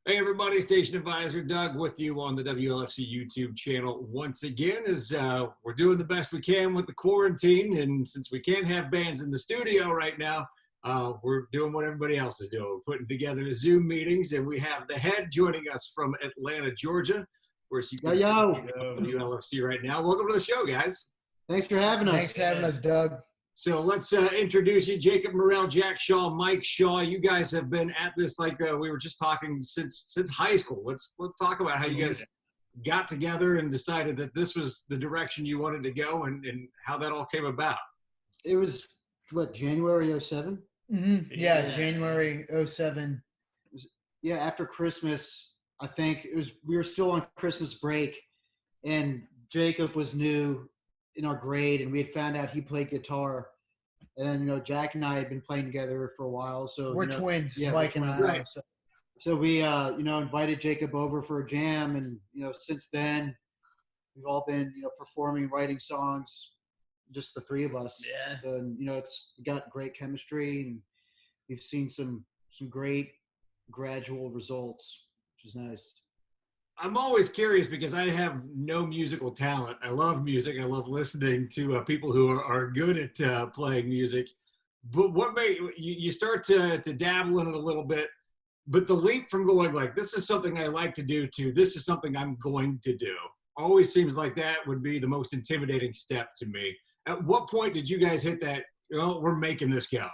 Hey everybody, Station Advisor Doug with you on the WLFC YouTube channel once again as we're doing the best we can with the quarantine, and since we can't have bands in the studio right now, we're doing what everybody else is doing. We're putting together Zoom meetings, and we have the head joining us from Atlanta, Georgia. Of course, you can see WLFC right now. Welcome to the show, guys. Thanks for having us. Thanks for having us, Doug. So let's introduce you, Jacob Morrell, Jack Shaw, Mike Shaw. You guys have been at this like we were just talking since high school. Let's talk about how you guys got together and decided that this was the direction you wanted to go, and how that all came about. It was what, January 07? Mm-hmm. Yeah, January 07. Yeah, after Christmas, I think it was. We were still on Christmas break, and Jacob was new in our grade, and we had found out he played guitar. And then, Jack and I had been playing together for a while. So we're twins, yeah, Mike and I. Right. So we, invited Jacob over for a jam, and since then, we've all been, performing, writing songs, just the three of us. Yeah. And it's got great chemistry, and we've seen some great gradual results, which is nice. I'm always curious because I have no musical talent. I love music. I love listening to people who are good at playing music. But what made you start to dabble in it a little bit? But the leap from going like, this is something I like to do, to this is something I'm going to do, always seems like that would be the most intimidating step to me. At what point did you guys hit that, we're making this go?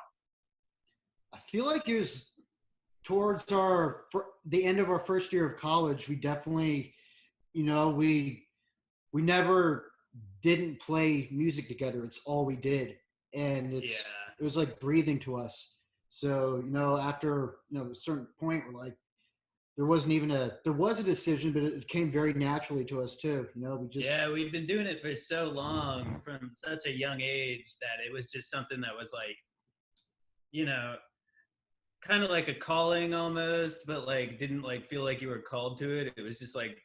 I feel like it was towards the end of our first year of college. We definitely, we never didn't play music together. It's all we did. And it was like breathing to us. So, after, a certain point, we're like, there was a decision, but it came very naturally to us too. We've been doing it for so long from such a young age that it was just something that was like, kind of like a calling almost, but like didn't like feel like you were called to it. It was just like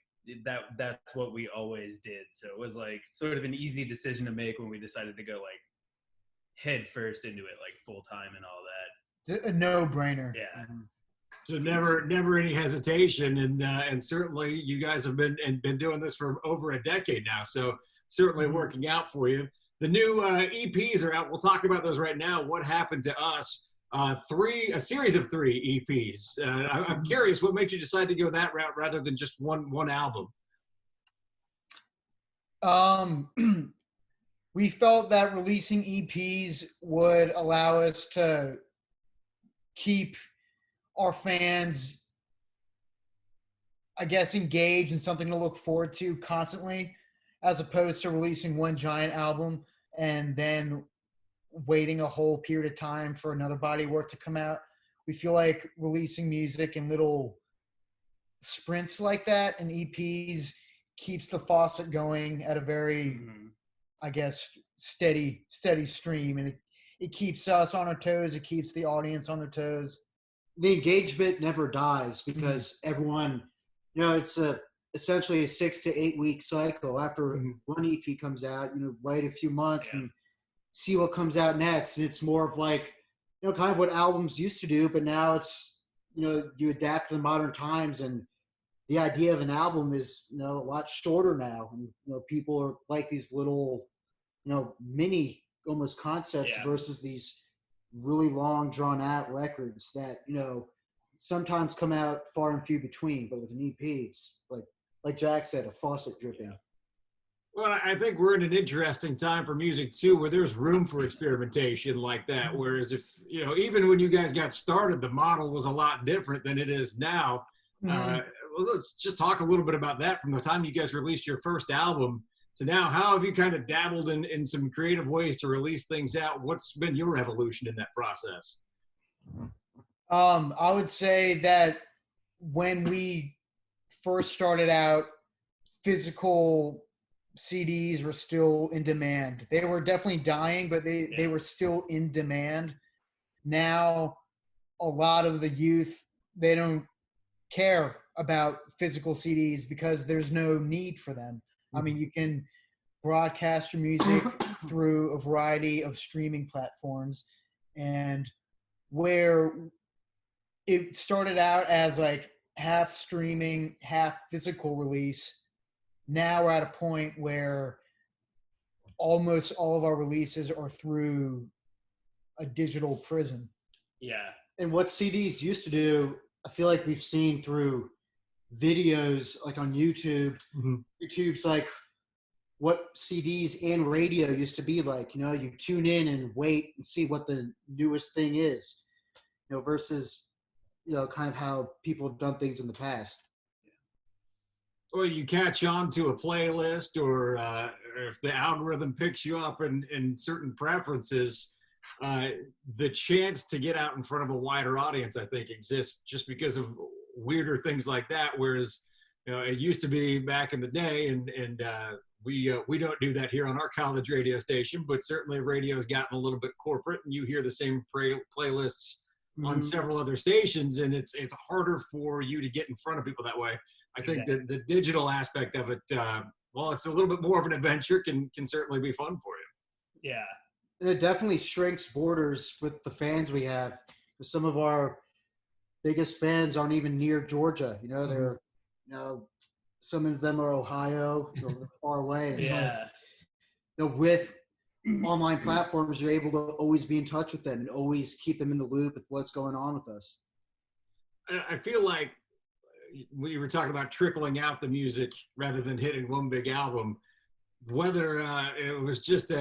that's what we always did. So it was like sort of an easy decision to make when we decided to go like head first into it, like full time and all that. A no-brainer. Yeah. So never any hesitation, and certainly you guys have been doing this for over a decade now. So certainly working out for you. The new EPs are out. We'll talk about those right now. What Happened to Us? A series of 3 EPs. I'm curious, what made you decide to go that route rather than just one album? We felt that releasing EPs would allow us to keep our fans, I guess, engaged and something to look forward to constantly, as opposed to releasing one giant album and then waiting a whole period of time for another body of work to come out. We feel like releasing music in little sprints like that and EPs keeps the faucet going at a very, I guess, steady stream, and it keeps us on our toes. It keeps the audience on their toes. The engagement never dies because everyone, it's essentially a 6 to 8 week cycle. After one EP comes out, wait a few months and see what comes out next. And it's more of like, kind of what albums used to do, but now it's, you adapt to the modern times, and the idea of an album is, a lot shorter now. And, people are like these little, mini almost concepts versus these really long drawn out records that, sometimes come out far and few between. But with an EP, it's like Jack said, a faucet dripping. Well, I think we're in an interesting time for music too, where there's room for experimentation like that. Whereas if, even when you guys got started, the model was a lot different than it is now. Well, let's just talk a little bit about that from the time you guys released your first album to now. How have you kind of dabbled in some creative ways to release things out? What's been your evolution in that process? I would say that when we first started out, physical CDs were still in demand. They were definitely dying, but they were still in demand. Now, a lot of the youth, they don't care about physical CDs because there's no need for them. I mean, you can broadcast your music through a variety of streaming platforms, and where it started out as like half streaming, half physical release. Now we're at a point where almost all of our releases are through a digital prism. Yeah. And what CDs used to do, I feel like we've seen through videos like on YouTube. YouTube's like what CDs and radio used to be like. You know, you tune in and wait and see what the newest thing is, you know, versus, you know, kind of how people have done things in the past. Or you catch on to a playlist, or if the algorithm picks you up in certain preferences, the chance to get out in front of a wider audience, I think, exists just because of weirder things like that. Whereas, you know, it used to be back in the day, and we don't do that here on our college radio station, but certainly radio's gotten a little bit corporate, and you hear the same playlists on several other stations, and it's harder for you to get in front of people that way. I think that the digital aspect of it, well, it's a little bit more of an adventure, can certainly be fun for you. Yeah. And it definitely shrinks borders with the fans we have. Some of our biggest fans aren't even near Georgia. You know, they're, you know, some of them are Ohio, you know, they're far away. And it's like, you know, with online platforms, you're able to always be in touch with them and always keep them in the loop with what's going on with us. I feel like we were talking about trickling out the music rather than hitting one big album. Whether it was just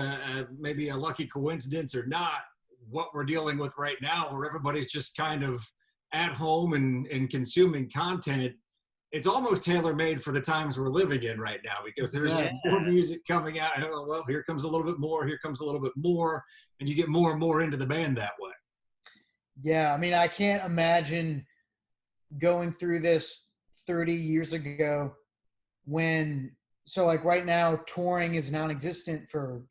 maybe a lucky coincidence or not, what we're dealing with right now, where everybody's just kind of at home and consuming content, it's almost tailor-made for the times we're living in right now, because there's more music coming out. Well, here comes a little bit more, here comes a little bit more, and you get more and more into the band that way. Yeah, I mean, I can't imagine going through this 30 years ago when, so like right now, touring is non-existent for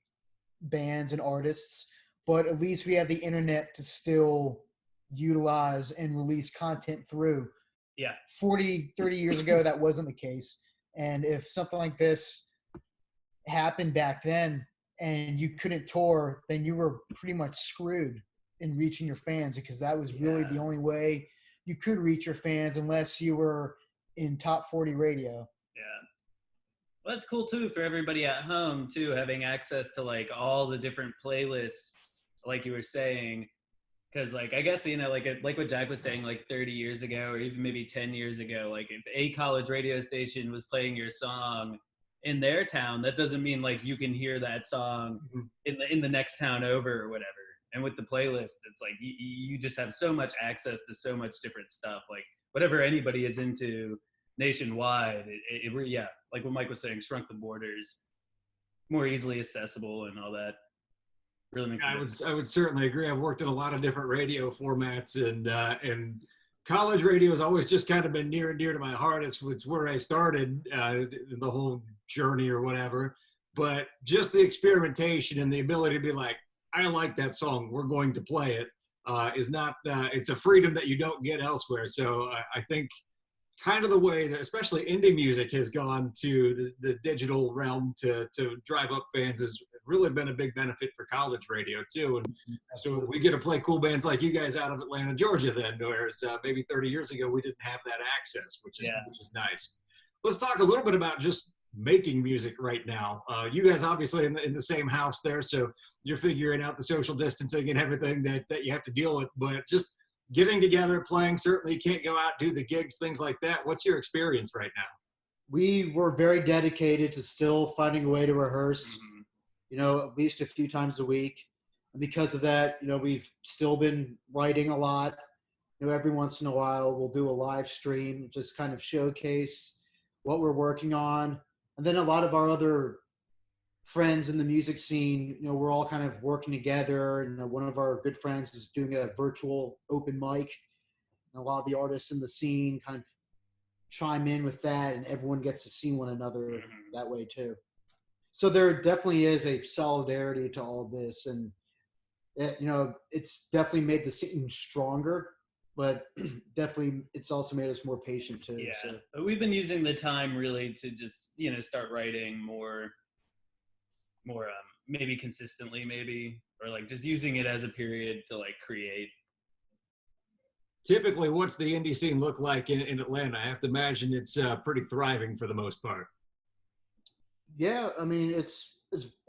bands and artists, but at least we have the internet to still utilize and release content through. Yeah. 30 years ago, that wasn't the case. And if something like this happened back then and you couldn't tour, then you were pretty much screwed in reaching your fans, because that was really the only way you could reach your fans, unless you were in top 40 radio. Yeah. Well, that's cool too for everybody at home too, having access to like all the different playlists, like you were saying. Because, like, I guess, you know, like what Jack was saying, like 30 years ago or even maybe 10 years ago, like if a college radio station was playing your song in their town, that doesn't mean like you can hear that song in the next town over or whatever. And with the playlist, it's like you just have so much access to so much different stuff. Like whatever anybody is into nationwide, it like what Mike was saying, shrunk the borders, more easily accessible and all that. Really makes sense. I would certainly agree. I've worked in a lot of different radio formats, and college radio has always just kind of been near and dear to my heart. It's where I started the whole journey or whatever. But just the experimentation and the ability to be like, I like that song, we're going to play it, is not. It's a freedom that you don't get elsewhere. So I think kind of the way that especially indie music has gone to the digital realm to drive up fans has really been a big benefit for college radio too. And so we get to play cool bands like you guys out of Atlanta, Georgia then, whereas maybe 30 years ago we didn't have that access, which is nice. Let's talk a little bit about just making music right now. You guys obviously in the same house there, so you're figuring out the social distancing and everything that you have to deal with, but just getting together, playing, certainly you can't go out, do the gigs, things like that. What's your experience right now? We were very dedicated to still finding a way to rehearse, you know, at least a few times a week. And because of that, you know, we've still been writing a lot. You know, every once in a while we'll do a live stream, just kind of showcase what we're working on. And then a lot of our other friends in the music scene, you know, we're all kind of working together. And one of our good friends is doing a virtual open mic. And a lot of the artists in the scene kind of chime in with that, and everyone gets to see one another that way too. So there definitely is a solidarity to all this, and you know, it's definitely made the scene stronger, but definitely it's also made us more patient too. Yeah, so. But we've been using the time really to just, you know, start writing more maybe consistently, maybe, or like just using it as a period to like create. Typically, what's the indie scene look like in Atlanta? I have to imagine it's pretty thriving for the most part. Yeah, I mean, it's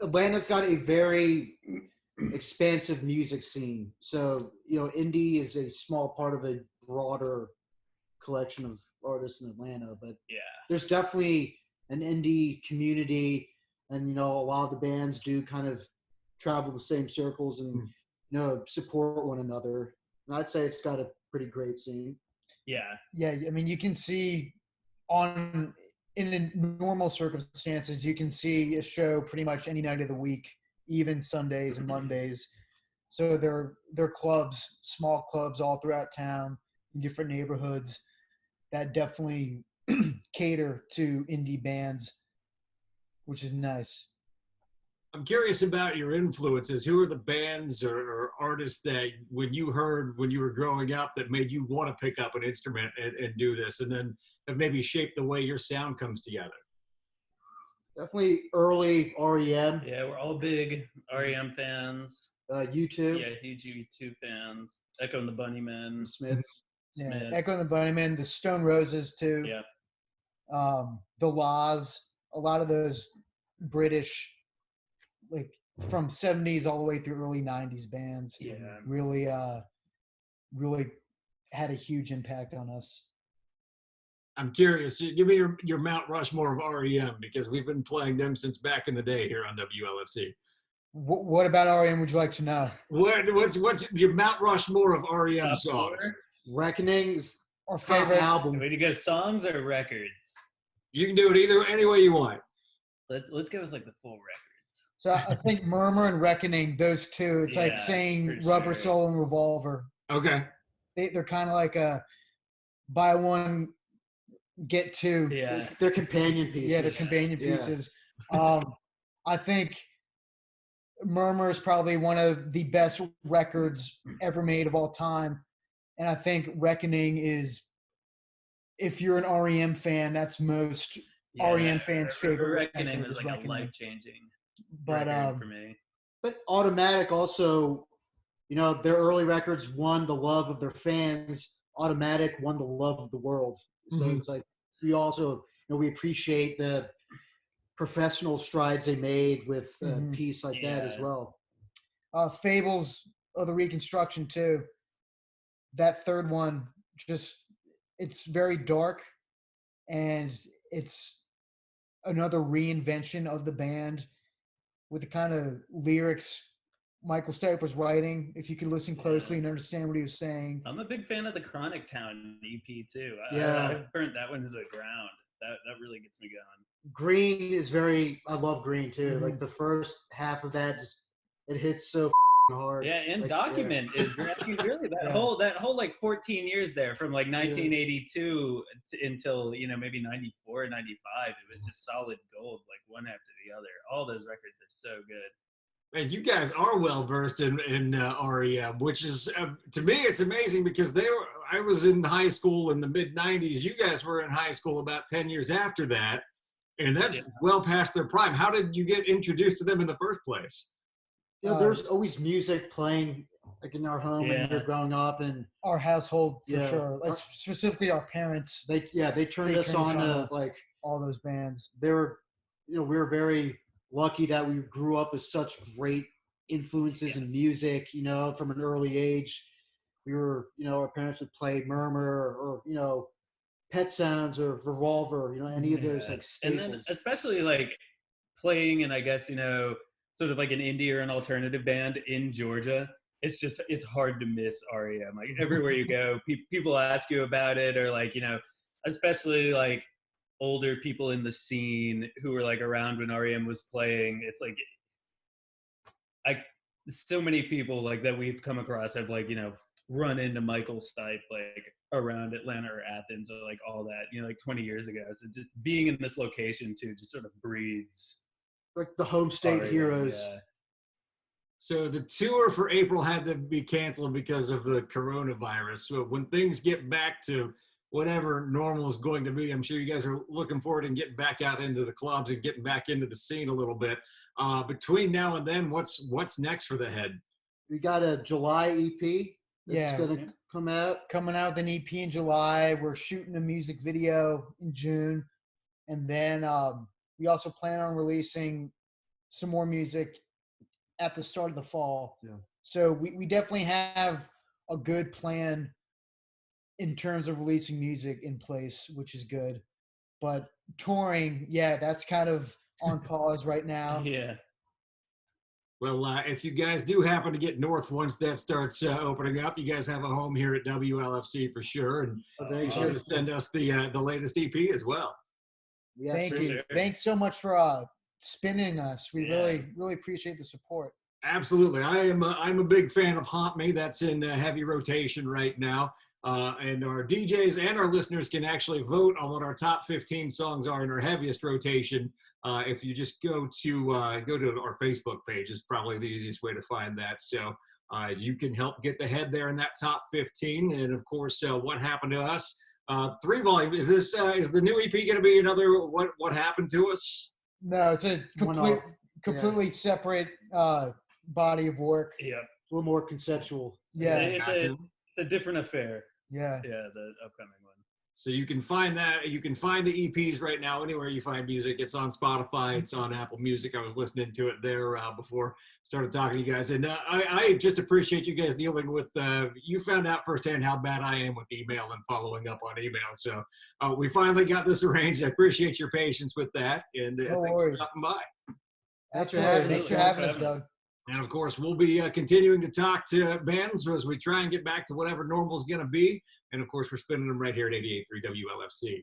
Atlanta's got a very expansive music scene. So, indie is a small part of a broader collection of artists in Atlanta, but Yeah. there's definitely an indie community, and a lot of the bands do kind of travel the same circles and support one another. And I'd say it's got a pretty great scene. Yeah. Yeah, I mean, you can see in normal circumstances, you can see a show pretty much any night of the week, even Sundays and Mondays. So there are clubs, small clubs all throughout town in different neighborhoods that definitely cater to indie bands, which is nice. I'm curious about your influences. Who are the bands or artists that when you heard when you were growing up that made you want to pick up an instrument and do this, and then have maybe shaped the way your sound comes together? Definitely early REM. Yeah, we're all big REM fans. U2. Yeah, huge U2 fans. Echo and the Bunnymen. Smiths. Yeah, Echo and the Bunnymen, the Stone Roses too. Yeah. The Laws, a lot of those British, like from 70s all the way through early 90s bands. Yeah. Really had a huge impact on us. I'm curious. Give me your Mount Rushmore of REM, because we've been playing them since back in the day here on WLFC. What about REM would you like to know? What's your Mount Rushmore of REM songs? Reckoning is Our top favorite album. Way to go, songs or records? You can do it any way you want. Let's go with like the full records. So I think Murmur and Reckoning, those two, it's like Yeah, saying for Rubber sure. Soul and Revolver. Okay. They're kind of like a buy one, get two. Yeah. They're companion pieces. Yeah, they're companion Yeah. pieces. I think Murmur is probably one of the best records ever made of all time. And I think Reckoning is, if you're an REM fan, that's most REM fans' favorite Reckoning record was is like a Reckoning. life-changing But record for me. But Automatic also, their early records won the love of their fans. Automatic won the love of the world. So Mhm. it's like we also, we appreciate the professional strides they made with a Mhm. piece like that as Yeah. well. Fables of the Reconstruction too. That third one, it's very dark, and it's another reinvention of the band with the kind of lyrics Michael Stipe was writing. If you could listen closely and understand what he was saying. I'm a big fan of the Chronic Town EP too. Yeah. I've burnt that one to the ground. That really gets me going. Green is I love Green too. Mhm. Like the first half of that, it hits so hard. Yeah, and Like, Document is great. I mean, really, that Yeah. whole like 14 years there, from like 1982 until maybe 94, 95, it was just solid gold, like one after the other. All those records are so good. And you guys are well versed in REM, which is to me it's amazing because I was in high school in the mid '90s. You guys were in high school about 10 years after that, and that's well past their prime. How did you get introduced to them in the first place? There's always music playing like in our home when you're growing up, and Our household for Yeah. sure. Like specifically our parents. they turned us on to like all those bands. we were very lucky that we grew up with such great influences in music, from an early age. We were, our parents would play Murmur or Pet Sounds or Revolver, any of those like staples. And then especially like playing in, I guess, sort of like an indie or an alternative band in Georgia. It's hard to miss REM. Like everywhere you go, people ask you about it, or like, especially like older people in the scene who were like around when REM was playing. It's like, so many people like that we've come across have like, run into Michael Stipe like around Atlanta or Athens or like all that, like 20 years ago. So just being in this location too, just sort of breeds like the home state REM, heroes. yeah. So the tour for April had to be canceled because of the coronavirus. So when things get back to whatever normal is going to be, I'm sure you guys are looking forward to getting back out into the clubs and getting back into the scene a little bit. Between now and then, what's next for the head? We got a July EP. It's going to coming out with an EP in July. We're shooting a music video in June, and then we also plan on releasing some more music at the start of the fall. Yeah. So we definitely have a good plan in terms of releasing music in place, which is good. But touring, yeah, that's kind of on pause right now. Yeah. Well, if you guys do happen to get north once that starts opening up, you guys have a home here at WLFC for sure, and be sure to send us the latest EP as well. Yeah, Thank sure. you. Sure. Thanks so much for spinning us. We Yeah. really appreciate the support. Absolutely, I'm a big fan of Haunt Me. That's in heavy rotation right now, and our DJs and our listeners can actually vote on what our top 15 songs are in our heaviest rotation. If you just go to our Facebook page, is probably the easiest way to find that. So you can help get the head there in that top 15. And of course, What Happened to Us, 3-volume. Is this is the new EP going to be another What Happened to Us? No, it's a completely separate body of work. Yeah. A little more conceptual. Yeah. It's a different affair. Yeah. Yeah, the upcoming one. So you can find that. You can find the EPs right now anywhere you find music. It's on Spotify. It's on Apple Music. I was listening to it there before I started talking to you guys. And I just appreciate you guys dealing with, you found out firsthand how bad I am with email and following up on email. So we finally got this arranged. I appreciate your patience with that. And thanks for stopping by. Thanks for having Thanks us. for having us, Doug. And of course, we'll be continuing to talk to bands as we try and get back to whatever normal is going to be. And of course, we're spinning them right here at 88.3 WLFC.